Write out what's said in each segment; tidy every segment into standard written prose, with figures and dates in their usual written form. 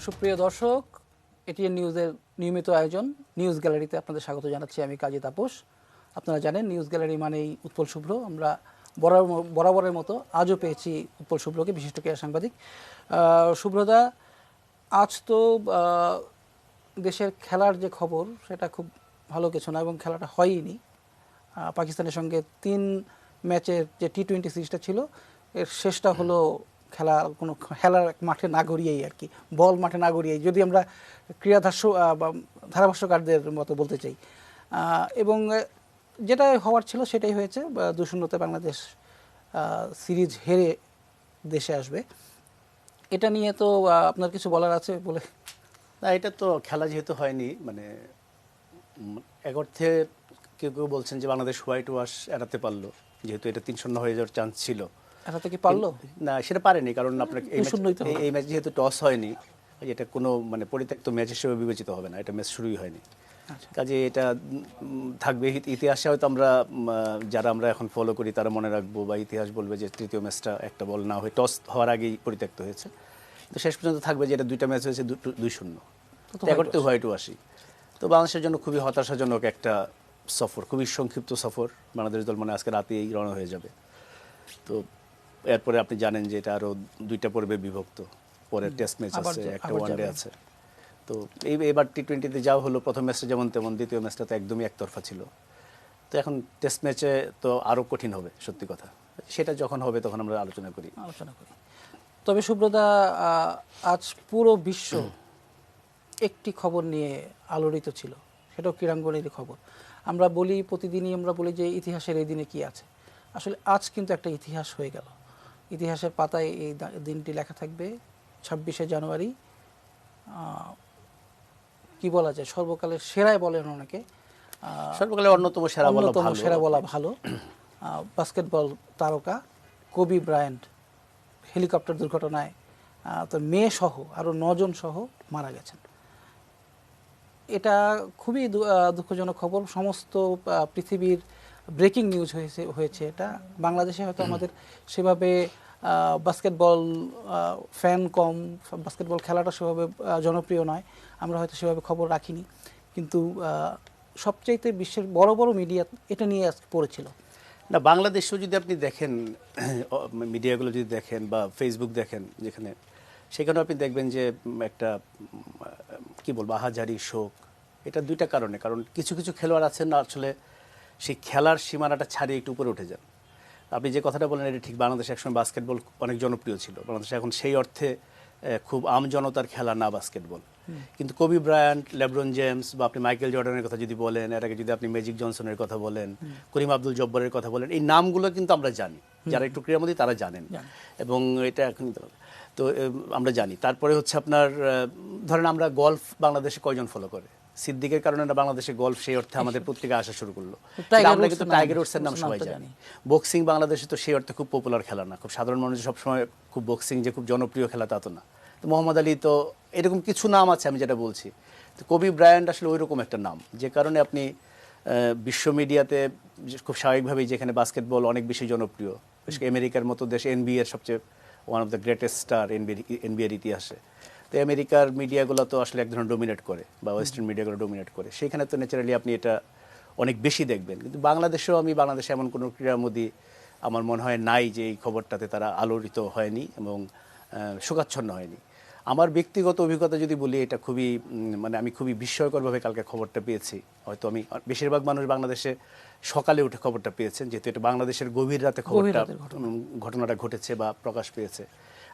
সুপ্রিয় দর্শক, এটিএন নিউজের নিয়মিত আয়োজন নিউজ গ্যালারিতে আপনাদের স্বাগত জানাচ্ছি। আমি কাজী তাপস। আপনারা জানেন নিউজ গ্যালারি মানেই উৎপল শুভ্র। আমরা বরাবরের মতো আজও পেয়েছি উৎপল শুভ্রকে, বিশিষ্ট ক্রীড়া সাংবাদিক। শুভ্রদা, আজ তো দেশের খেলার যে খবর সেটা খুব ভালো কিছু না, এবং খেলাটা হয়ইনি। পাকিস্তানের সঙ্গে 3 ম্যাচের যে টি-20 সিরিজটা ছিল, এর শেষটা হলো খেলার মাঠে না গড়িয়েই আর কি, বল মাঠে না গড়িয়েই, যদি আমরা ধারাভাষ্যকারদের মতো বলতে চাই। এবং যেটা হওয়ার ছিল সেটাই হয়েছে। 2-0 বাংলাদেশ সিরিজ হেরে দেশে আসবে। এটা নিয়ে তো আপনার কিছু বলার আছে বলে? না, এটা তো খেলা যেহেতু হয়নি, মানে এক অর্থে কেউ কেউ বলছেন যে বাংলাদেশ হোয়াইট ওয়াশ এড়াতে পারলো, যেহেতু এটা 3-0 হয়ে যাওয়ার চান্স ছিল। এটাতে কি পারলো? না, সেটা পারেনি, কারণ আপনাকে এই ম্যাচ যেহেতু টস হয়নি, এটা কোনো মানে পরিত্যক্ত ম্যাচ হিসেবে বিবেচিত হবে না, এটা ম্যাচ শুরুই হয়নি। কাজে এটা থাকবে ইতিহাসে, হয়তো আমরা যারা আমরা এখন ফলো করি তারা মনে রাখবো, বা ইতিহাস বলবে যে তৃতীয় ম্যাচটা একটা বল না হয়ে টস হওয়ার আগেই পরিত্যক্ত হয়েছে। তো শেষ পর্যন্ত থাকবে যে এটা 2টা ম্যাচ হয়েছে 2-0, করতে হোয়াইট ওয়াশই। তো বাংলাদেশের জন্য খুবই হতাশাজনক একটা সফর, খুবই সংক্ষিপ্ত সফর। বাংলাদেশ দল মানে আজকে রাতেই রওনা হয়ে যাবে। তো এরপরে আপনি জানেন যে এটা আরও 2টা পর্বে বিভক্ত, পরে টেস্ট ম্যাচ আছে, একটা ওয়ানডে আছে। তো এবার টি-20তে যাওয়া হলো, প্রথম ম্যাচটা যেমন তেমন, দ্বিতীয় ম্যাচটা তো একদমই একতরফা ছিল। তো এখন টেস্ট ম্যাচে তো আরও কঠিন হবে, সত্যি কথা। সেটা যখন হবে তখন আমরা আলোচনা করি। তবে সুব্রতা, আজ পুরো বিশ্ব একটি খবর নিয়ে আলোড়িত ছিল, সেটাও ক্রীড়াঙ্গনেরই খবর। আমরা বলি, প্রতিদিনই আমরা বলি যে ইতিহাসের এই দিনে কি আছে। আসলে আজ কিন্তু একটা ইতিহাস হয়ে গেল। ইতিহাসের পাতায় এই দিনটি লেখা থাকবে 26শে জানুয়ারি। কি বলা যায়, সর্বকালের সেরাই বলেন অনেকে, সর্বকালের অন্যতম সেরা বলা ভালো। বাস্কেটবল তারকা কোবি ব্রায়ান্ট হেলিকপ্টার দুর্ঘটনায় তার মেয়ে সহ আরও 9 জন সহ মারা গেছেন। এটা খুবই দুঃখজনক খবর। সমস্ত পৃথিবীর ব্রেকিং নিউজ হয়েছে এটা। বাংলাদেশে হয়তো আমাদের সেভাবে বাস্কেটবল ফ্যান কম, বাস্কেটবল খেলাটা সেভাবে জনপ্রিয় নয়, আমরা হয়তো সেভাবে খবর রাখিনি। কিন্তু সবচাইতে বিশ্বের বড় বড় মিডিয়া এটা নিয়ে পড়েছিল। না, বাংলাদেশেও যদি আপনি দেখেন, মিডিয়াগুলো যদি দেখেন বা ফেসবুক দেখেন, সেখানেও আপনি দেখবেন যে একটা কি বলবো, আহাজারি শোক। এটা 2টা কারণে। কারণ কিছু কিছু খেলোয়াড় আছেন না, আসলে সেই খেলার সীমানাটা ছাড়িয়ে একটু উপরে উঠে যান। আপনি যে কথাটা বলেন এটা ঠিক, বাংলাদেশে একসময় বাস্কেটবল অনেক জনপ্রিয় ছিল। বাংলাদেশে এখন সেই অর্থে খুব আমজনতার খেলা না বাস্কেটবল। কিন্তু কোবি ব্রায়ান্ট, লেব্রন জেমস, বা আপনি মাইকেল জর্ডানের কথা যদি বলেন, এর আগে যদি আপনি ম্যাজিক জনসনের কথা বলেন, করিম আব্দুল জব্বারের কথা বলেন, এই নামগুলো কিন্তু আমরা জানি, যারা একটু ক্রীড়ামোদী তারা জানেন। এবং এটা এখন তো আমরা জানি। তারপরে হচ্ছে আপনার ধরেন, আমরা গলফ বাংলাদেশে কয়জন ফলো করে? সিদ্দিকের কারণে বাংলাদেশে গলফ সেই অর্থে আমাদের পত্রিকা আসা শুরু করলো। আমরা কিন্তু টাইগার উডসের নাম সবাই জানি। বক্সিং বাংলাদেশে তো সেই অর্থে খুব পপুলার খেলা না, খুব সাধারণ মানুষ সবসময় খুব বক্সিং যে খুব জনপ্রিয় খেলা তা তো না। তো মোহাম্মদ আলী, তো এরকম কিছু নাম আছে আমি যেটা বলছি। তো কোবি ব্রায়ান্ট আসলে ওই রকম একটা নাম, যে কারণে আপনি বিশ্ব মিডিয়াতে খুব স্বাভাবিকভাবেই, যেখানে বাস্কেটবল অনেক বেশি জনপ্রিয়, আমেরিকার মতো দেশে NBA এর সবচেয়ে one of the greatest star NBA-র ইতিহাসে, তো আমেরিকার মিডিয়াগুলো তো আসলে এক ধরনের ডোমিনেট করে, বা ওয়েস্টার্ন মিডিয়াগুলো ডোমিনেট করে, সেখানে তো ন্যাচারালি আপনি এটা অনেক বেশি দেখবেন। কিন্তু বাংলাদেশে এমন কোনো ক্রীড়ামোদী আমার মনে হয় নাই যে এই খবরটাতে তারা আলোড়িত হয়নি এবং শোকাচ্ছন্ন হয়নি। আমার ব্যক্তিগত অভিজ্ঞতা যদি বলি, এটা খুবই মানে আমি খুবই বিস্ময়করভাবে কালকে খবরটা পেয়েছি। হয়তো বেশিরভাগ মানুষ বাংলাদেশে সকালে উঠে খবরটা পেয়েছেন, যেহেতু এটা বাংলাদেশের গভীর রাতে ঘটনাটা ঘটেছে বা প্রকাশ পেয়েছে।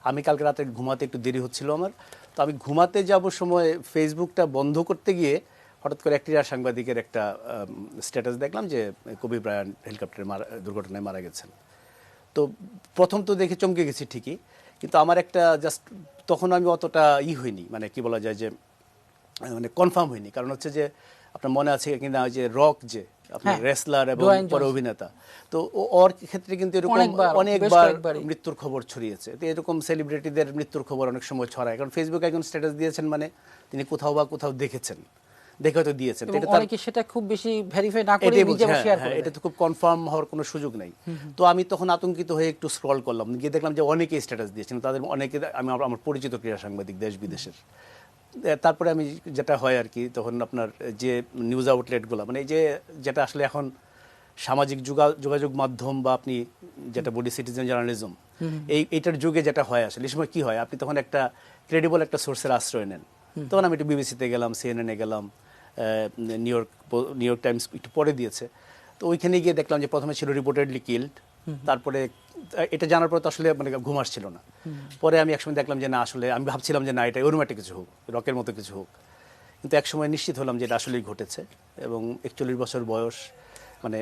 আমি কালকে রাতে ঘুমাতে একটু দেরি হচ্ছিল আমার, তো আমি ঘুমাতে যাবো সময় ফেসবুকটা বন্ধ করতে গিয়ে হঠাৎ করে ক্রীড়া সাংবাদিকের একটা স্ট্যাটাস দেখলাম যে কোবি ব্রায়ান্ট হেলিকপ্টারের দুর্ঘটনায় মারা গেছেন। তো প্রথম তো দেখে চমকে গেছি ঠিকই, কিন্তু আমার একটা জাস্ট তখন আমি অতটা হইনি, মানে কি বলা যায় যে মানে কনফার্ম হয়নি। কারণ হচ্ছে যে আপনার মনে আছে কিনা যে রক, যে আপনার রেসলার এবং পরে অভিনেতা, তো ওর ক্ষেত্রে কিন্তু এরকম অনেকবার মৃত্যুর খবর ছড়িয়েছে। তো এরকম সেলিব্রিটিদের মৃত্যুর খবর অনেক সময় ছড়ায়, কারণ ফেসবুকে একজন স্ট্যাটাস দিয়েছেন মানে তিনি কোথাও দেখেছেন, দেখে হয়তো দিয়েছেন। সেটা খুব বেশি ভেরিফাই না করে নিজে শেয়ার করে, এটা তো খুব কনফার্ম হওয়ার কোনো সুযোগ নাই। তো আমি তখন আতঙ্কিত হয়ে একটু স্ক্রল করলাম, গিয়ে দেখলাম যে অনেকেই স্ট্যাটাস দিয়েছেন, তাদের অনেকে আমার পরিচিত ক্রীড়া সাংবাদিক দেশ বিদেশের। তারপরে আমি যেটা হয় আর কি, তখন আপনার যে নিউজ আউটলেটগুলো মানে এই যে যেটা আসলে এখন সামাজিক যোগাযোগ মাধ্যম বা আপনি যেটা বলি সিটিজেন জার্নালিজম, এইটার যুগে যেটা হয় আসলে এই সময় কি হয়, আপনি তখন একটা ক্রেডিবল একটা সোর্সের আশ্রয় নেন। তখন আমি একটু বিবিসিতে গেলাম, সিএনএনে গেলাম, নিউ ইয়র্ক টাইমস একটু পরে দিয়েছে। তো ওইখানে গিয়ে দেখলাম যে প্রথমে ছিল রিপোর্টেডলি কিল্ড, তারপরে এটা জানার পর তো আসলে মানে ঘুম আসছিল না। পরে আমি একসময় দেখলাম যে না, আসলে আমি ভাবছিলাম যে না এটা ওরমাটি কিছু হোক, রকের মতো কিছু হোক, কিন্তু একসময় নিশ্চিত হলাম যে এটা আসলেই ঘটেছে। এবং 41 বছর বয়স, মানে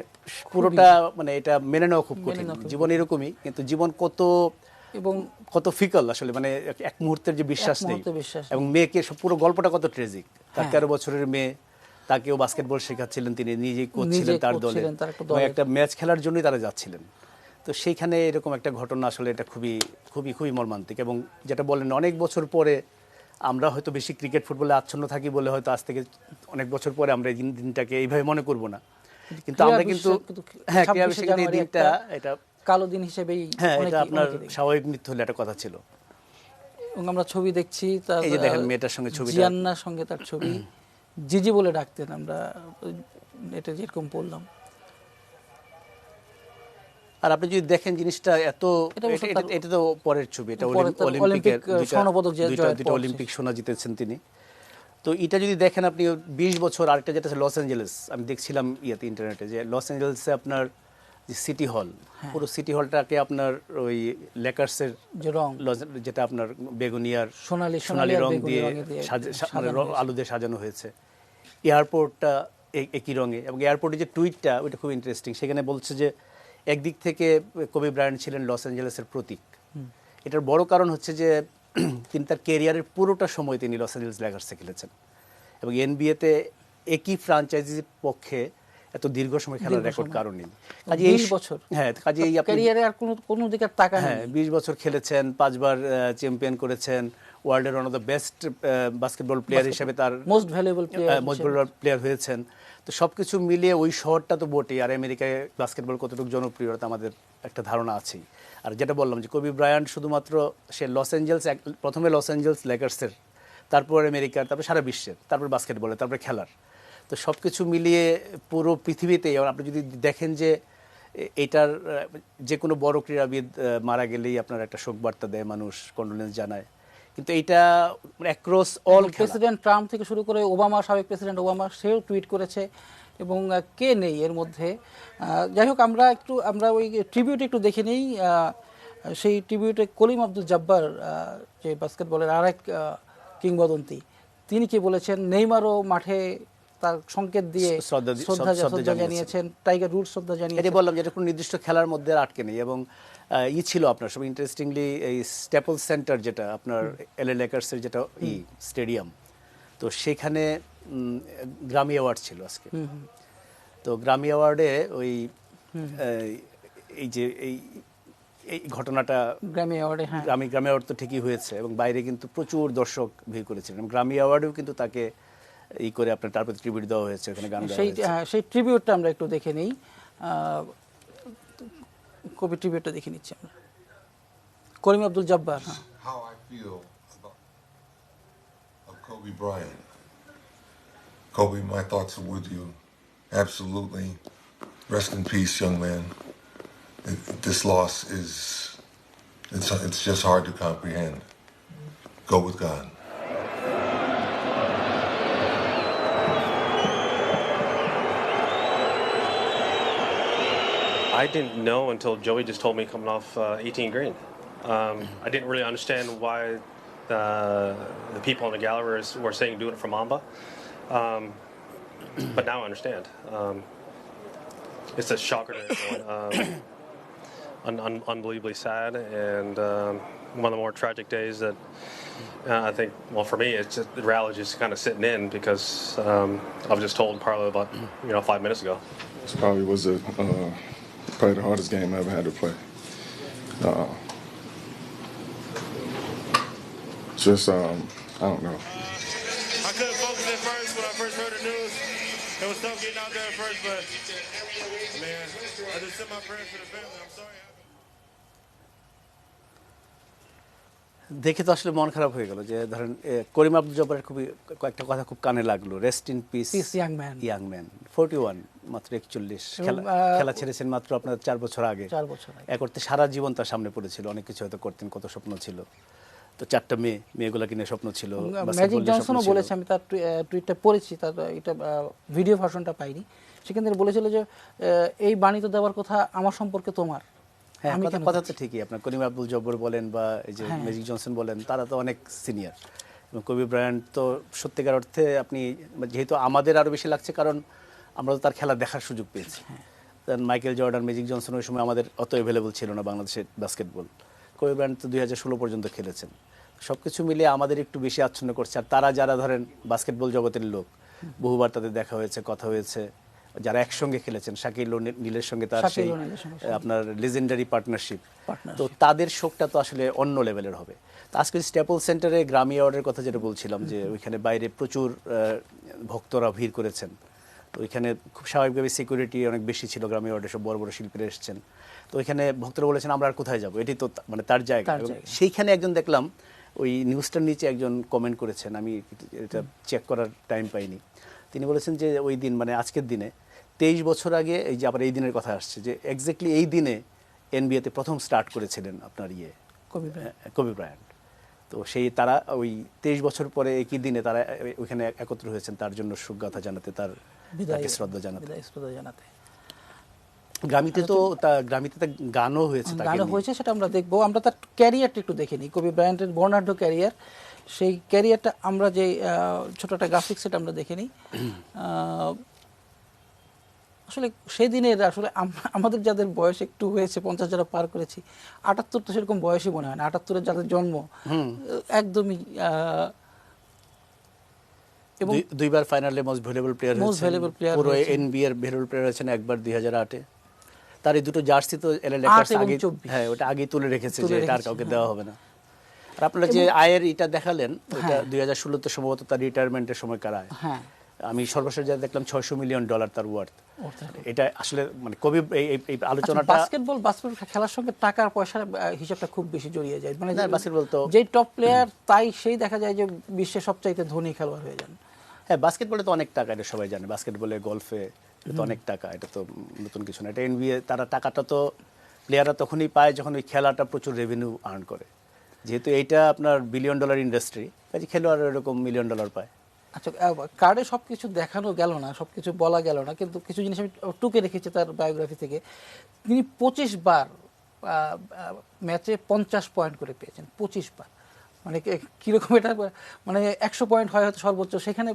পুরোটা মানে এটা মেনে নেওয়া খুব কঠিন। জীবন এরকমই, কিন্তু জীবন এবং কত ফিকল আসলে, মানে এক মুহূর্তের যে বিশ্বাস নেই। এবং মেয়েকে পুরো গল্পটা কত ট্রেজিক। তার 13 বছরের মেয়ে, তাকেও বাস্কেটবল শেখাচ্ছিলেন, তিনি নিজেই কোচ ছিলেন তার দলে, এবং একটা ম্যাচ খেলার জন্যই তারা যাচ্ছিলেন। তো সেইখানে এরকম একটা ঘটনা আসলে এটা খুবই খুবই খুবই মর্মান্তিক। এবং যেটা বলেন অনেক বছর পরে আমরা হয়তো বেশি ক্রিকেট ফুটবলে আচ্ছন্ন থাকি বলে হয়তো আজ থেকে অনেক বছর পরে আমরা এই দিনটাকে এইভাবে মনে করব না, কিন্তু আমরা কিন্তু হ্যাঁ ক্রীড়া বিশ্বে এই দিনটা এটা কালো দিন হিসেবেই, হ্যাঁ এটা আপনার স্বাভাবিক মৃত্যু হলে একটা কথা ছিল। এবং আমরা ছবি দেখছি তার, এই যে দেখেন মেয়েটার সঙ্গে ছবিটা, জিয়ান্নার সঙ্গে তার ছবি, জিজি বলে ডাকতেন, আমরা এটা যেরকম পড়লাম। আর আপনি যদি দেখেন জিনিসটা এটা তো পরের ছবি, এটা অলিম্পিকের দুইটা অলিম্পিক সোনা জিতেছেন তিনি। তো এটা যদি দেখেন আপনি 20 বছর, আরেকটা যেটা লস অ্যাঞ্জেলেস, আমি দেখছিলাম ইন্টারনেটে যে লস অ্যাঞ্জেলেসে আপনার যে সিটি হল, পুরো সিটি হলটাকে আপনার ওই লেকার্সের যে রং, যেটা আপনার বেগুনিয়ার সোনালী রং দিয়ে আলো দিয়ে সাজানো হয়েছে। এয়ারপোর্টটা একই রঙে, এবং এয়ারপোর্টের যে টুইটটা ওইটা খুব ইন্টারেস্টিং। সেখানে বলছে যে একদিক থেকে কোবি ব্রায়ান্ট ছিলেন লস অ্যাঞ্জেলেসের প্রতীক। এটার বড় কারণ হচ্ছে যে তিনি তার ক্যারিয়ারের পুরোটা সময় তিনি লস অ্যাঞ্জেলেস লেকার্সে খেলেছেন, এবং এনবিএতে একই ফ্র্যাঞ্চাইজির পক্ষে এত দীর্ঘ সময় খেলার রেকর্ড কারণ নেই। কাজে 20 বছর, হ্যাঁ কাজে এই ক্যারিয়ারে আর কোনো দিকে তাকান, হ্যাঁ 20 বছর খেলেছেন, 5 বার চ্যাম্পিয়ন করেছেন, ওয়ার্ল্ডের one of the best basketball player হিসেবে তার মোস্ট ভ্যালুয়েবল প্লেয়ার হয়েছেন। তো সবকিছু মিলিয়ে ওই শহরটা তো বটেই, আর আমেরিকায় বাস্কেটবল কতটুকু জনপ্রিয়তা আমাদের একটা ধারণা আছেই। আর যেটা বললাম যে কোবি ব্রায়ান্ট শুধুমাত্র সে প্রথমে লস অ্যাঞ্জেলস লেকার্সের, তারপর আমেরিকার, তারপর সারা বিশ্বের, তারপর বাস্কেটবলের, তারপর খেলার। তো সব কিছু মিলিয়ে পুরো পৃথিবীতে আপনি যদি দেখেন যে এটার যে কোনো বড় ক্রীড়াবিদ মারা গেলেই আপনার একটা শোক বার্তা দেয়, মানুষ কন্ডোলেন্স জানায়, কিন্তু এটা অ্যাক্রস অল, প্রেসিডেন্ট ট্রাম্প থেকে শুরু করে ওবামা, সাবেক প্রেসিডেন্ট ওবামা, সেও টুইট করেছে, এবং কে নেই এর মধ্যে। যাই হোক, আমরা ওই ট্রিবিউট একটু দেখে নিই। সেই ট্রিবিউটে কলিম আব্দুল জাব্বার, যে বাস্কেটবলের আরেক কিংবদন্তি, তিনি কি বলেছেন, নেইমারও মাঠে তার সংকেত দিয়ে শ্রদ্ধা জানিয়েছেন, টাইগার উডস শ্রদ্ধা জানিয়েছেন। এটা বললাম যে এটা কোনো নির্দিষ্ট খেলার মধ্যে আটকে নেই। এবং ছিল আপনার সব ইন্টারেস্টিংলি এই স্ট্যাপল সেন্টার, যেটা আপনার এলএ লেকার্সের যেটা স্টেডিয়াম, তো সেখানে গ্রামি অ্যাওয়ার্ড ছিল আজকে। তো গ্রামি অ্যাওয়ার্ডে ওই এই যে এই ঘটনাটা, গ্রামি অ্যাওয়ার্ডে, হ্যাঁ গ্রামি অ্যাওয়ার্ড তো ঠিকই হয়েছে, এবং বাইরে কিন্তু প্রচুর দর্শক ভিড় করেছিলেন। গ্রামি অ্যাওয়ার্ডেও কিন্তু তাকে করে আপনার তার প্রতি ট্রিবিউট দেওয়া হয়েছে, ওখানে গান গাওয়া হয়েছে। সেই ট্রিবিউটটা আমরা একটু দেখে নিই, কবি ট্রিবিউটটা দেখে নিচ্ছি আমরা। করিম Abdul Jabbar. How I feel of Kobe Bryant. Kobe, my thoughts are with you. Absolutely. Rest in peace, young man. This loss it's just hard to comprehend. Go with God. I didn't know until Joey just told me coming off 18 green. I didn't really understand why the people in the gallery were saying doing it for Mamba. But now I understand. It's a shocker to everyone. Unbelievably sad, and one of the more tragic days that I think, well, for me, it's just the rally just kind of sitting in, because I was just told probably about 5 minutes ago. This probably was probably the hardest game I ever had to play. I don't know. I couldn't focus at first when I first heard the news. It was tough getting out there at first, but man, I just sent my prayers to the family. I'm sorry. দেখে তো আসলে মন খারাপ হয়ে গেল যে ধরেন করিম আব্দুল জব্বারের খুবই কয়েকটা কথা খুব কানে লাগলো, rest in peace Peace, young man. Young man, 41 মাত্র 41, খেলা ছেড়েছেন মাত্র আপনার 4 বছর আগে। 4 বছর আগে। এ করতে সারা জীবন তার সামনে পড়েছিল, অনেক কিছু হয়তো করতেন, কত স্বপ্ন ছিল, তো 4টা মেয়েগুলোকে নিয়ে স্বপ্ন ছিল, ম্যাজিক বাস্কেটবলের স্বপ্ন জনসনও ছিল। বলেছে, আমি তার টুইটটা পড়েছি, তার এটা ভিডিও ভার্সনটা পাইনি, সেখান থেকে বলেছিল যে এই বাণী তো দেওয়ার কথা আমার সম্পর্কে তোমার, হ্যাঁ, আমি কেন কথা তো দিচ্ছি? ঠিকই। আপনার করিম আব্দুল জব্বর বলেন বা এই যে ম্যাজিক জনসন বলেন, তারা তো অনেক সিনিয়র, এবং কবি ব্রায়ান্ট তো সত্যিকার অর্থে আপনি, যেহেতু আমাদের আরো বেশি লাগছে কারণ আমরা তো তার খেলা দেখার সুযোগ পেয়েছি। মাইকেল জর্ডান, ম্যাজিক জনসন ওই সময় আমাদের অত অ্যাভেলেবল ছিল না বাংলাদেশের বাস্কেটবল। কবি ব্রায়ান্ট তো 2016 পর্যন্ত খেলেছেন। সবকিছু মিলিয়ে আমাদের একটু বেশি আচ্ছন্ন করছে। আর তারা যারা ধরেন বাস্কেটবল জগতের লোক, বহুবার তাদের দেখা হয়েছে, কথা হয়েছে, যারা একসঙ্গে খেলেছেন, শাকিল ও নীলের সঙ্গে তার সেই শাকিল ও নীলের সঙ্গে আপনার লেজেন্ডারি পার্টনারশিপ, তো তাদের শোকটা তো আসলে অন্য লেভেলের হবে। তো আজকে স্ট্যাপল সেন্টারে গ্রামি অ্যাওয়ার্ডের কথা যেটা বলছিলাম, যে ওইখানে বাইরে প্রচুর ভক্তরা ভিড় করেছেন, তো ওইখানে খুব স্বাভাবিকভাবে সিকিউরিটি অনেক বেশি ছিল, গ্রামি অ্যাওয়ার্ডে সব বড় বড় শিল্পীরা এসেছেন, তো ওইখানে ভক্তরা বলেছেন আমরা আর কোথায় যাবো, এটি তো মানে তার জায়গা। এবং সেইখানে একজন দেখলাম ওই নিউজটার নিচে একজন কমেন্ট করেছেন, আমি এটা চেক করার টাইম পাইনি, তিনি বলেছেন যে ওই দিন মানে আজকের দিনে 23 বছর আগে, এই যে আবার এই দিনের কথা আসছে, যে এক্স্যাক্টলি এই দিনে এনবিএতে প্রথম স্টার্ট করেছিলেন আপনার কবি ব্রায়ান্ট। তো সেই তারা ওই 23 বছর পরে একই দিনে তারা ওইখানে একত্র হয়েছেন তার জন্য সুজ্ঞাতা জানাতে, তাকে শ্রদ্ধা জানাতে। গ্রামীতে তো গানও হয়েছে, গানও হয়েছে, সেটা আমরা দেখবো। আমরা তার ক্যারিয়ারটা একটু দেখে নিই, কবি ব্রায়ান্টের বর্ণাঢ্য ক্যারিয়ার, সেই ক্যারিয়ারটা আমরা যে ছোট একটা গ্রাফিক্স সেটা আমরা দেখে নিই। আসলে সেই দিনের আসলে আমাদের যাদের বয়স একটু হয়েছে, 50 যারা পার করেছি, 78 তো সেরকম বয়সই মনে হয় না, 78-এর যাদের জন্ম একদমই, এবং দুইবার ফাইনালে মোস্ট ভ্যালুয়েবল প্লেয়ার হয়েছেন, পুরো এনবিএ এর ভ্যালুয়েবল প্লেয়ার হয়েছেন একবার 2008-এ। তার এই দুটো জার্সি তো এলএ লেকার্স আগে, হ্যাঁ ওটা আগে তুলে রেখেছে যে এটা আর কাউকে দেওয়া হবে না। আর আপনারা যে আয়ের এটা দেখালেন, এটা 2016-তে সম্ভবত তার রিটায়ারমেন্টের সময়কার আয়। হ্যাঁ, আমি সর্বশেষ যা দেখলাম $600 মিলিয়ন তার ওয়ার্থ। এটা আসলে মানে কবি এই আলোচনাটা, বাস্কেটবল খেলার সঙ্গে টাকার পয়সার হিসাবটা খুব বেশি জড়িয়ে যায়, মানে বাস্কেটবল তো যেই টপ প্লেয়ার তাই সেই দেখা যায় যে বিশ্বের সবচাইতে ধনী খেলোয়াড় হয়ে যান। হ্যাঁ, বাস্কেটবলে তো অনেক টাকা, এটা সবাই জানে, বাস্কেটবলে গলফে তো অনেক টাকা, এটা তো নতুন কিছু না। এটা এনবিএ, তারা টাকাটা তো প্লেয়াররা তখনই পায় যখন ওই খেলাটা প্রচুর রেভিনিউ আর্ন করে, যেহেতু এইটা আপনার $1 বিলিয়ন ইন্ডাস্ট্রি, কাজে খেলোয়াড় এরকম $1 মিলিয়ন পায়। আচ্ছা, কার্ডে সবকিছু দেখানো গেল না, সবকিছু বলা গেল না, কিন্তু কিছু জিনিস আমি টুকে রেখেছি তার বায়োগ্রাফি থেকে। তিনি 25 বার ম্যাচে 50 পয়েন্ট করে পেয়েছেন, 25 বার। মানে কিরকম এটা, মানে 100 পয়েন্ট হয় হয়তো সর্বোচ্চ, সেখানে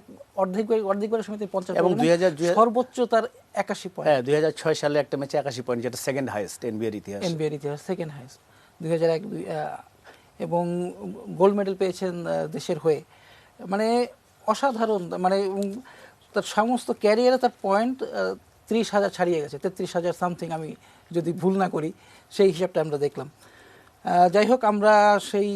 অর্ধেকবারের সময় 50, এবং সর্বোচ্চ তার 81 পয়েন্ট। হ্যাঁ, 2006 সালে একটা ম্যাচে 81 পয়েন্ট, যেটা সেকেন্ড হাইয়েস্ট এনবিএর ইতিহাস, সেকেন্ড হাইয়েস্ট। 2001 এবং গোল্ড মেডেল পেয়েছেন দেশের হয়ে, মানে অসাধারণ। মানে তার সমস্ত ক্যারিয়ারে তার পয়েন্ট 30,000 ছাড়িয়ে গেছে, 33,000 সামথিং, আমি যদি ভুল না করি, সেই হিসাবটা আমরা দেখলাম। যাই হোক, আমরা সেই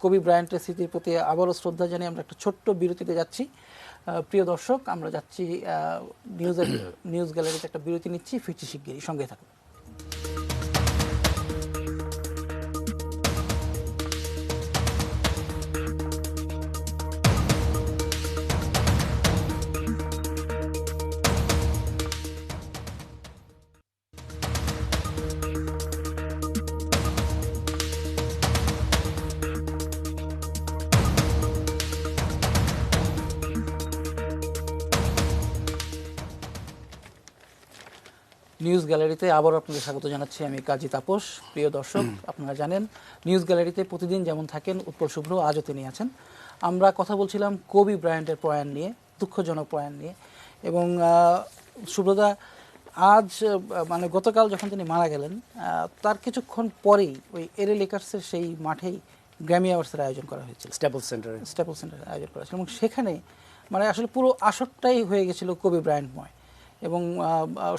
কবি ব্রায়ান্টের স্মৃতির প্রতি আবারও শ্রদ্ধা জানিয়ে আমরা একটা ছোট্ট বিরতিতে যাচ্ছি। প্রিয় দর্শক, আমরা যাচ্ছি নিউজ গ্যালারিতে একটা বিরতি নিচ্ছি, ফিরছি শিগগিরই, সঙ্গে থাকুন। নিউজ গ্যালারিতে আবারও আপনাদের স্বাগত জানাচ্ছি, আমি কাজী তাপস। প্রিয় দর্শক, আপনারা জানেন নিউজ গ্যালারিতে প্রতিদিন যেমন থাকেন উৎপল শুভ্র, আজও তিনি আছেন। আমরা কথা বলছিলাম কবি ব্রায়ান্টের প্রয়াণ নিয়ে, দুঃখজনক প্রয়াণ নিয়ে। এবং শুভ্রদা, আজ মানে গতকাল যখন তিনি মারা গেলেন, তার কিছুক্ষণ পরেই ওই এলএ লেকার্সের সেই মাঠেই গ্র্যামি অ্যাওয়ার্ডসের আয়োজন করা হয়েছিল, স্ট্যাপল সেন্টারে আয়োজন করা হয়েছিল। এবং সেখানে মানে আসলে পুরো আসরটাই হয়ে গেছিল কবি ব্রায়ান্টময়, এবং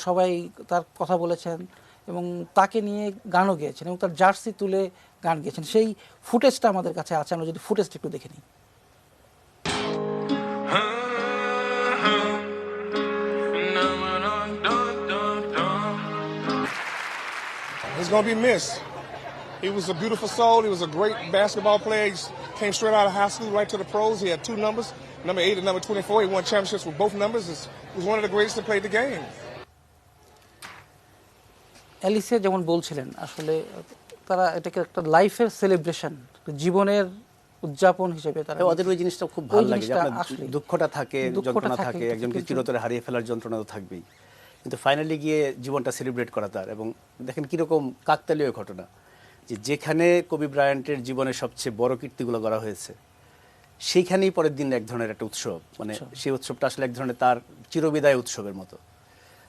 সবাই তার কথা বলেছেন এবং তাকে নিয়ে গানও গেয়েছেন, এবং তার জার্সি তুলে গান গেয়েছেন। সেই ফুটেজটা আমাদের কাছে আছে, আমরা যদি ফুটেজটা একটু দেখে নিই। He's gonna be missed. He was a beautiful soul. He was a great basketball player. He came straight out of high school right to the pros. He had 2 numbers, number 8 and number 24. He won championships with both numbers. He was one of the greatest to play the game. Alicia যেমন বলছিলেন, আসলে তারা এটাকে একটা লাইফের celebration, জীবনের উদযাপন হিসেবে তারা, ওদের ওই জিনিসটা খুব ভালো লাগে যে আপনার আসলেই দুঃখটা থাকে, দুঃখটা যন্ত্রণা থাকে, থাকে, একজনকে কিন্তু- চিরতরে হারিয়ে ফেলার যন্ত্রণা তো থাকবেই, কিন্তু ফাইনালি গিয়ে জীবনটা সেলিব্রেট করা তার। এবং দেখেন কীরকম কাকতালীয় ঘটনা যে যেখানে কবি ব্রায়ান্টের জীবনের সবচেয়ে বড় কীর্তিগুলো করা হয়েছে, সেইখানেই পরের দিন এক ধরনের একটা উৎসব, মানে সেই উৎসবটা আসলে এক ধরনের তার চিরবিদায় উৎসবের মতো।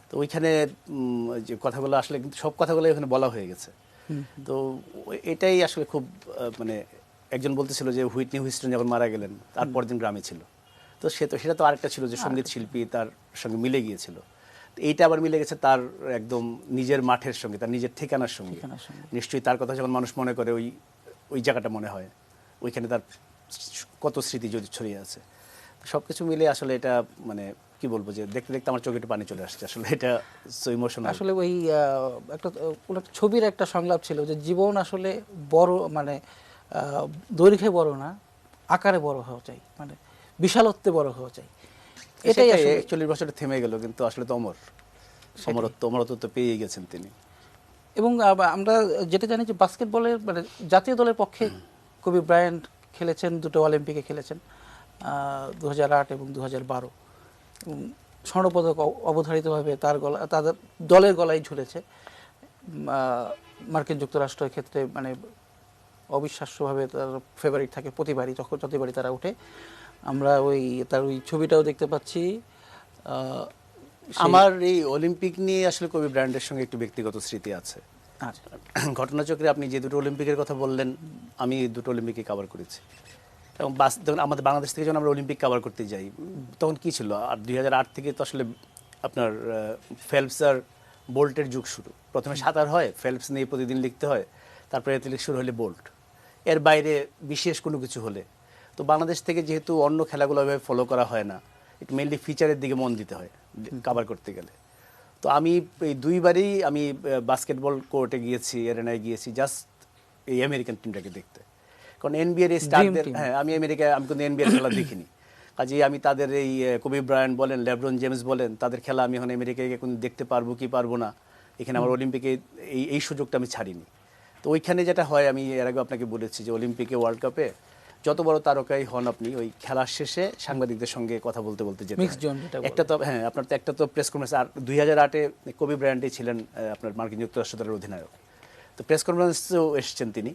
তো ওইখানে যে কথাগুলো আসলে কিন্তু সব কথাগুলো এখানে বলা হয়ে গেছে। তো এটাই আসলে খুব মানে একজন বলতেছিল যে হুইটনি হিউস্টন যখন মারা গেলেন তারপর দিন গ্রামে ছিল, তো সেটা তো আরেকটা ছিল যে সঙ্গীত শিল্পী তার সঙ্গে মিলে গিয়েছিল। তো এইটা আবার মিলে গেছে তার একদম নিজের মাঠের সঙ্গে, তার নিজের ঠিকানার সঙ্গে। নিশ্চয়ই তার কথা যখন মানুষ মনে করে ওই জায়গাটা মনে হয়, ওইখানে তার কত স্মৃতি যদি ছড়িয়ে আছে। সব কিছু মিলে আসলে এটা মানে কি বলবো, যে দেখতে দেখতে আমার চোখে একটু পানি চলে আসছে। আসলে এটা সো ইমোশনাল। আসলে ওই একটা ছবির একটা সংলাপ ছিল যে জীবন আসলে বড়, মানে দৈর্ঘ্যে বড় না, আকারে বড় হওয়া চাই, মানে বিশালত্বে বড় হওয়া চাই। এটাই আসলে 41 বছরে থেমে গেল, কিন্তু আসলে তো অমরত্ব তো পেয়েই গেছেন তিনি। এবং আমরা যেটা জানি যে বাস্কেটবলের মানে জাতীয় দলের পক্ষে কবি ব্রায়ান্ট খেলেছেন, 2টো অলিম্পিকে খেলেছেন, 2008 এবং 2012। স্বর্ণপদক অবধারিতভাবে তাদের দলের গলায় ঝুলেছে। মার্কিন যুক্তরাষ্ট্রের ক্ষেত্রে মানে অবিশ্বাস্যভাবে তার ফেভারিট থাকে প্রতিবারই, যতবারই তারা ওঠে। আমরা তার ওই ছবিটাও দেখতে পাচ্ছি। আমার এই অলিম্পিক নিয়ে আসলে কবি ব্রায়ান্টের সঙ্গে একটু ব্যক্তিগত স্মৃতি আছে। আচ্ছা, ঘটনাচক্রে আপনি যে 2টো অলিম্পিকের কথা বললেন, আমি 2টো অলিম্পিকে কভার করেছি। এবং যখন আমাদের বাংলাদেশ থেকে যখন আমরা অলিম্পিক কভার করতে যাই, তখন কি ছিল, আর 2008 থেকে তো আসলে আপনার ফেলপস আর বোল্টের যুগ শুরু। প্রথমে সাঁতার হয়, ফেলপস নিয়ে প্রতিদিন লিখতে হয়, তারপরে অ্যাথলেটিক্স শুরু হলে বোল্ট। এর বাইরে বিশেষ কোনো কিছু হলে তো বাংলাদেশ থেকে যেহেতু অন্য খেলাগুলো ওইভাবে ফলো করা হয় না, একটু মেনলি ফিচারের দিকে মন দিতে হয় কভার করতে গেলে। তো আমি এই 2বারই আমি বাস্কেটবল কোর্টে গিয়েছি, এরেনায় গিয়েছি, জাস্ট এই আমেরিকান টিমটাকে দেখতে। কারণ এনবিএর এই স্টারদের, হ্যাঁ আমি কিন্তু এনবিএর খেলা দেখিনি, কাজেই আমি তাদের এই কবি ব্রায়ান্ট বলেন, লেব্রন জেমস বলেন, তাদের খেলা আমি এখন আমেরিকায় কোন দেখতে পারবো কি পারবো না, এখানে আমার অলিম্পিকে এই সুযোগটা আমি ছাড়িনি। তো ওইখানে যেটা হয়, আমি এর আগে আপনাকে বলেছি যে অলিম্পিকে, ওয়ার্ল্ড কাপে যত বড় তারকাই হন আপনি, ওই খেলার শেষে সাংবাদিকদের সঙ্গে কথা বলতে যেতে একটা তো, হ্যাঁ আপনার তো একটা তো প্রেস কনফারেন্স। আর 2008-এ কবি ব্রায়ান্টই ছিলেন আপনার মার্কিন যুক্তরাষ্ট্র দলের অধিনায়ক, তো প্রেস কনফারেন্সেও এসেছেন তিনি।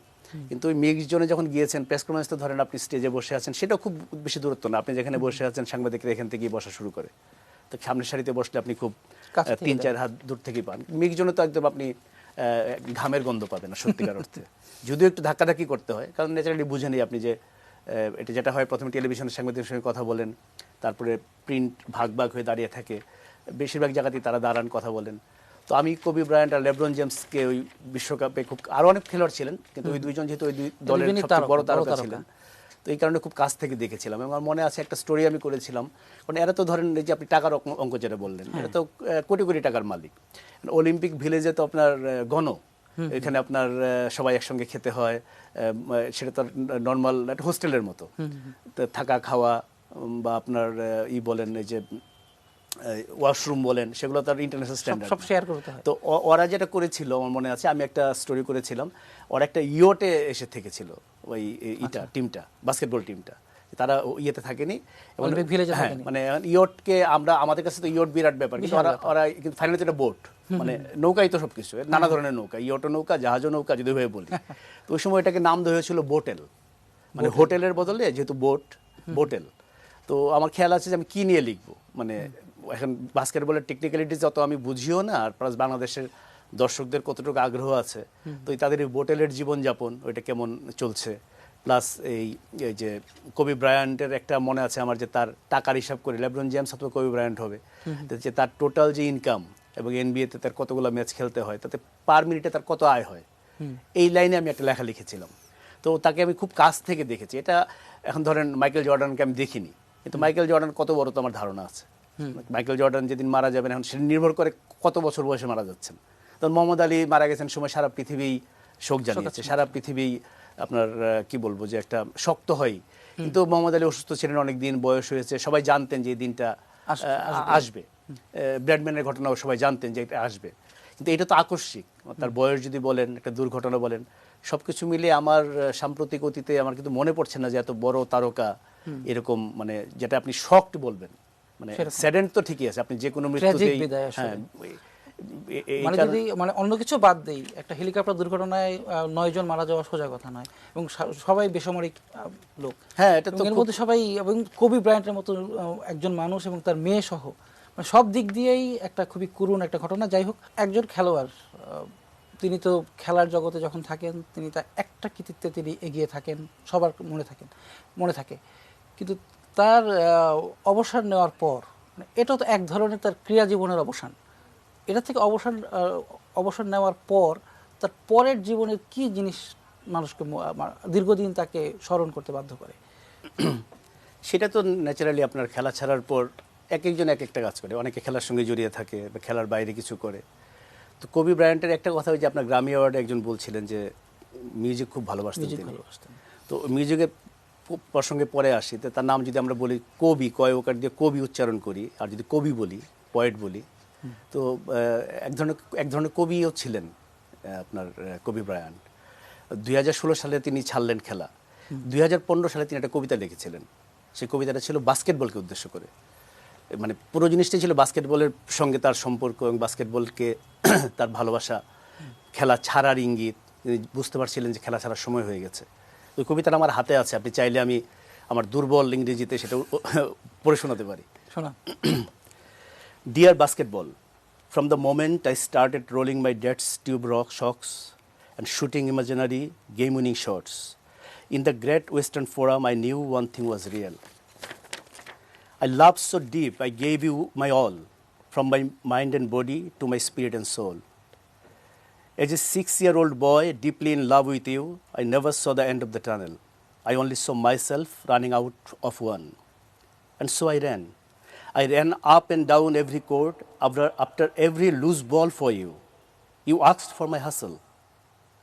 কিন্তু ওই মিক্স জোনে যখন গিয়েছেন, প্রেস কনফারেন্স তো ধরেন আপনি স্টেজে বসে আছেন, সেটাও খুব বেশি দূরত্ব না, আপনি যেখানে বসে আছেন সাংবাদিকরা এখান থেকেই বসা শুরু করে, তো সামনের সারিতে বসলে আপনি খুব 3-4 হাত দূর থেকেই পান। মিক্স জোনে তো একদম আপনি ঘামের গন্ধ পাবেন না সত্যিকার অর্থে, যদিও একটু ধাক্কাধাক্কি করতে হয়, কারণ ন্যাচারালি বুঝে নেই আপনি যে এটা যেটা হয়, প্রথমে টেলিভিশনের সাংবাদিকের সঙ্গে কথা বলেন, তারপরে প্রিন্ট ভাগ হয়ে দাঁড়িয়ে থাকে, বেশিরভাগ জায়গাতেই তারা দাঁড়ান কথা বলেন। তো আমি কবি ব্রায়ান্ট আর লেব্রন জেমসকে ওই বিশ্বকাপে খুব, আরও অনেক খেলোয়াড় ছিলেন, কিন্তু ওই 2জন যেহেতু ওই 2 দলের সবচেয়ে বড় তারকা ছিলেন, তো এই কারণে খুব কাছ থেকে দেখেছিলাম। আমার মনে আছে একটা স্টোরি আমি করেছিলাম, কারণ এরা তো ধরেন এই যে আপনি টাকার অঙ্ক যেটা বললেন, এটা তো কোটি কোটি টাকার মালিক। অলিম্পিক ভিলেজে তো আপনার এখানে আপনার সবাই একসঙ্গে খেতে হয়, সেটা তো নর্মাল একটা হোস্টেলের মতো, থাকা খাওয়া বা আপনার বলেন এই যে ওয়াশরুম বলেন, সেগুলো তার ইন্টারন্যাশনাল স্ট্যান্ডার্ড, সব শেয়ার করতে হয়। তো ওরা যেটা করেছিল আমার মনে আছে, আমি একটা স্টোরি করেছিলাম, ওরা একটা ইয়টে এসে থেকেছিল, ওই টিমটা, বাস্কেটবল টিমটা, তারা ইয়েতে থাকেনি, মানে ইয়টকে আমরা, আমাদের কাছে তো ইয়ট বিরাট ব্যাপার, কিন্তু ওরা কিন্তু ফাইনালি এটা বোট, মানে নৌকাই তো সবকিছু, নানা ধরনের নৌকা, ইয়টো নৌকা, জাহাজও নৌকা যদি হয়ে বলি। তো ওই সময় এটাকে নাম দেওয়া হয়েছিল বোটেল, মানে হোটেলের বদলে যেহেতু বোটেল। তো আমার খেয়াল আছে যে আমি কি নিয়ে লিখবো, মানে এখন বাস্কেটবলের টেকনিক্যালিটি যত আমি বুঝিও না, আর প্লাস বাংলাদেশের দর্শকদের কতটুকু আগ্রহ আছে, তো তাদের এই বোটেলের জীবনযাপন ওইটা কেমন চলছে, প্লাস এই যে কবি ব্রায়ান্টের একটা মনে আছে আমার, যে তার টাকার হিসাব করে লেব্রন জেমস অথবা কবি ব্রায়ান্ট হবে, যে তার টোটাল যে ইনকাম এবং এনবিএতে তার কতগুলো ম্যাচ খেলতে হয়, তাতে পার মিনিটে তার কত আয় হয়, এই লাইনে আমি একটা লেখা লিখেছিলাম। তো তাকে আমি খুব কাছ থেকে দেখেছি। এটা এখন ধরেন মাইকেল জর্ডানকে আমি দেখিনি, কিন্তু মাইকেল জর্ডান কত বড় তো আমার ধারণা আছে। মাইকেল জর্ডান যেদিন মারা যাবেন, এখন সেটা নির্ভর করে কত বছর বয়সে মারা যাচ্ছেন। তখন মোহাম্মদ আলী মারা গেছেন সময় সারা পৃথিবী শোক জানিয়েছে। সারা পৃথিবী আপনার কি বলবো যে একটা শক্ত হয়। কিন্তু মোহাম্মদ আলী অসুস্থ ছিলেন, অনেক দিন বয়স হয়েছে, সবাই জানতেন যে এই দিনটা আসবে। ব্র্যাডম্যানের ঘটনাও সবাই জানতেন যে এটা আসবে, কিন্তু এটা তো আকস্মিক। তার বয়স যদি বলেন, একটা দুর্ঘটনা বলেন, সবকিছু মিলে আমার সাম্প্রতিক অতীতে আমার কিন্তু মনে পড়ছে না যে এত বড় তারকা এরকম, মানে যেটা আপনি শকড বলবেন, মানে স্যাডেন্ড তো ঠিকই আছে, আপনি যে কোনো মৃত্যুতেই, হ্যাঁ মানে যদি মানে অন্য কিছু বাদ দেই, একটা হেলিকপ্টার দুর্ঘটনায় 9 জন মারা যাওয়া সোজা কথা নয়, এবং সবাই বেসামরিক লোক। হ্যাঁ, এটা তো এর মধ্যে সবাই, এবং কোবি ব্রায়ান্টের মতো একজন মানুষ এবং তার মেয়ে সহ, মানে সব দিক দিয়েই একটা খুবই করুণ একটা ঘটনা। যাই হোক, একজন খেলোয়াড়, তিনি তো খেলার জগতে যখন থাকেন তিনি তার একটা কৃতিত্বে তিনি এগিয়ে থাকেন, সবার মনে থাকে। কিন্তু তার অবসর নেওয়ার পর, মানে এটা তো এক ধরনের তার ক্রীড়া জীবনের অবসান। এটা থেকে অবসর নেওয়ার পর তার পরের জীবনের কি জিনিস মানুষকে দীর্ঘদিন তাকে স্মরণ করতে বাধ্য করে? সেটা তো ন্যাচারালি আপনার খেলা ছাড়ার পর এক একজন এক একটা কাজ করে, অনেকে খেলার সঙ্গে জড়িয়ে থাকে বা খেলার বাইরে কিছু করে। তো কোবি ব্রায়ান্টের একটা কথা, ওই যে আপনার গ্রামি অ্যাওয়ার্ডে একজন বলছিলেন যে মিউজিক খুব ভালোবাসতেন তিনি। তো মিউজিকের প্রসঙ্গে পরে আসি, তো তার নাম যদি আমরা বলি কবি, কয় ওকার দিয়ে কবি উচ্চারণ করি, আর যদি কবি বলি, পয়েট বলি, তো এক ধরনের কবিও ছিলেন আপনার কোবি ব্রায়ান্ট। 2016 সালে তিনি ছাড়লেন খেলা। 2015 সালে তিনি একটা কবিতা লিখেছিলেন। সেই কবিতাটা ছিল বাস্কেটবলকে উদ্দেশ্য করে, মানে পুরো জিনিসটাই ছিল বাস্কেটবলের সঙ্গে তার সম্পর্ক এবং বাস্কেটবলকে তার ভালোবাসা, খেলা ছাড়ার ইঙ্গিত। তিনি বুঝতে পারছিলেন যে খেলা ছাড়ার সময় হয়ে গেছে। ওই কবিতাটা আমার হাতে আছে, আপনি চাইলে আমি আমার দুর্বল ইংরেজিতে সেটা পড়ে শোনাতে পারি। শোনা। Dear basketball, from the moment I started rolling my dad's tube rock shocks and shooting imaginary game-winning shots, in the Great Western Forum I knew one thing was real. I loved so deep I gave you my all, from my mind and body to my spirit and soul. As a 6-year-old boy deeply in love with you, I never saw the end of the tunnel. I only saw myself running out of one. And so I ran. I ran up and down every court after every loose ball for you. You asked for my hustle.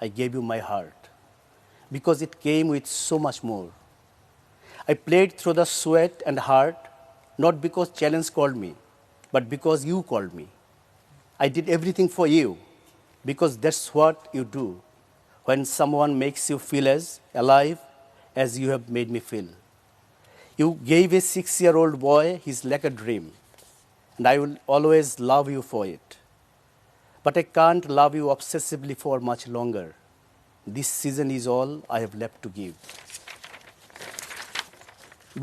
I gave you my heart because it came with so much more. I played through the sweat and heart, not because challenge called me, but because you called me. I did everything for you because that's what you do when someone makes you feel as alive as you have made me feel. You gave a 6-year-old boy his like a dream, and I will always love you for it. But I can't love you obsessively for much longer. This season is all I have left to give.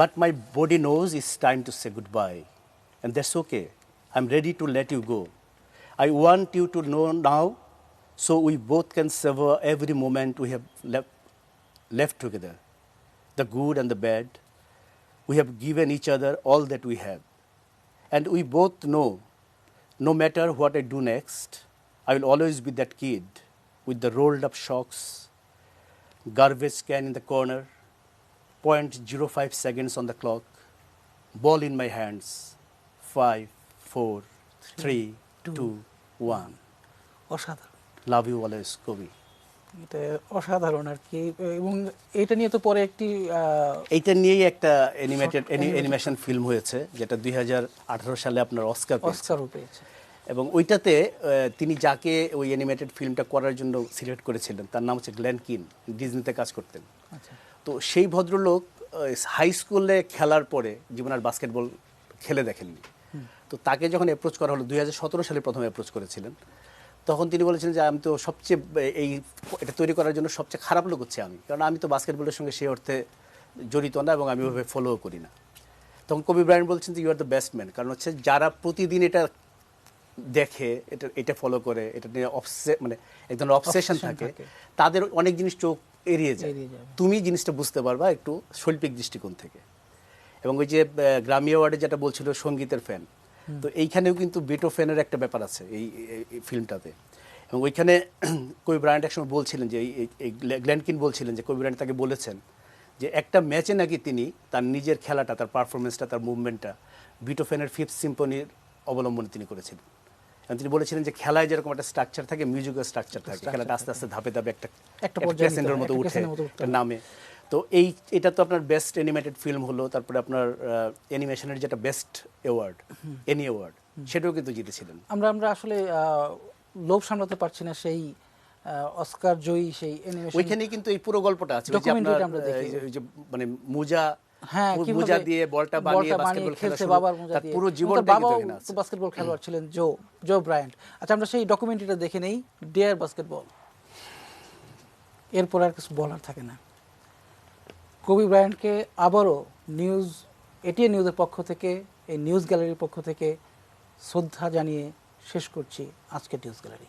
But my body knows it's time to say goodbye, and that's okay. I'm ready to let you go. I want you to know now, so we both can savor every moment we have left together, the good and the bad. We have given each other all that we have. And we both know, no matter what I do next, I will always be that kid with the rolled up socks, garbage can in the corner, 0.05 seconds on the clock, ball in my hands, 5, 4, 3, 2, 1. অসাধারণ। Love you always, Kobe. এটা অসাধারণ আর কি। এবং এটা নিয়ে তো পরে একটি এইটা নিয়েই একটা অ্যানিমেশন ফিল্ম হয়েছে, যেটা 2018 সালে আপনার অস্কারও পেয়েছে। এবং ওইটাতে তিনি যাকে ওই অ্যানিমেটেড ফিল্মটা করার জন্য সিলেক্ট করেছিলেন তার নাম হচ্ছে গ্লেন কিন, ডিজনিতে কাজ করতেন। তো সেই ভদ্রলোক হাই স্কুলে খেলার পরে জীবনে আর বাস্কেটবল খেলে দেখেননি। তো তাকে যখন অ্যাপ্রোচ করা হলো, 2017 সালে প্রথমে অ্যাপ্রোচ করেছিলেন, তখন তিনি বলেছিলেন যে আমি তো সবচেয়ে এটা তৈরি করার জন্য সবচেয়ে খারাপ লোক হচ্ছে আমি, কারণ আমি তো বাস্কেটবলের সঙ্গে সেই অর্থে জড়িত না এবং আমি ওইভাবে ফলোও করি না। তখন কোবি ব্রায়ান্ট বলছেন যে you are the best man, কারণ হচ্ছে যারা প্রতিদিন এটা দেখে, এটা ফলো করে, এটা নিয়ে মানে এক ধরনের অবসেশন থাকে, তাদের অনেক জিনিস চোখ এড়িয়ে যায়। তুমি জিনিসটা বুঝতে পারবা একটু শৈল্পিক দৃষ্টিকোণ থেকে। এবং ওই যে গ্রামি অ্যাওয়ার্ডে যেটা বলছিল সঙ্গীতের ফ্যান, তো এইখানেও কিন্তু বেটোফেনের একটা ব্যাপার আছে এই ফিল্মটাতে। এবং ওইখানে কোবি ব্রায়ান্ট একসময় বলছিলেন যে গ্লেন কিন বলছিলেন যে কোবি ব্রায়ান্ট তাকে বলেছেন যে একটা ম্যাচে নাকি তিনি তার নিজের খেলাটা, তার পারফরমেন্সটা, তার মুভমেন্টটা বেটোফেনের 5th সিম্ফনির অবলম্বনে তিনি করেছিলেন। তিনি বলেছিলেন যে খেলায় যেরকম একটা স্ট্রাকচার থাকে, মিউজিক্যাল স্ট্রাকচার থাকে, খেলাটা আস্তে আস্তে ধাপে ধাপে একটা পর্যায়ে নিতে ক্রেসেন্ডের হয়, মতো একটা উঠে ক্রেসেন্ডের মতো উঠতে হয়। নামে। তো এটা তো আপনার বেস্ট অ্যানিমেটেড ফিল্ম হলো, তারপরে আপনার অ্যানিমেশনের যেটা বেস্ট অ্যাওয়ার্ড, এনি অ্যাওয়ার্ড, সেটাও কিন্তু জিতেছিলেন। আমরা আসলে লোভ সামলাতে পারছি না সেই অস্কার জয়ী সেই অ্যানিমেশন। ওইখানেই কিন্তু এই পুরো গল্পটা আছে, ওই যে Documentary আপনার আমরা দেখি। ওই যে মানে মোজা, হ্যাঁ, মোজা দিয়ে বলটা বানিয়ে বাস্কেটবল খেলা খেলছে শুরু, বাবার মোজা তার দিয়ে। পুরো তার জীবনটাই বাবাও কিন্তু এখানে আছে। তো বাস্কেটবল খেলোয়াড় ছিলেন, জো ব্রায়ান্ট। আচ্ছা, আমরা সেই ডকুমেন্টারিটা দেখে নেই, ডিয়ার বাস্কেটবল। এরপর আর কিছু বলার থাকে না। কোবি ব্রায়ান্টকে আবারও এটিএন নিউজের পক্ষ থেকে, এই নিউজ গ্যালারির পক্ষ থেকে শ্রদ্ধা জানিয়ে শেষ করছি আজকের নিউজ গ্যালারি।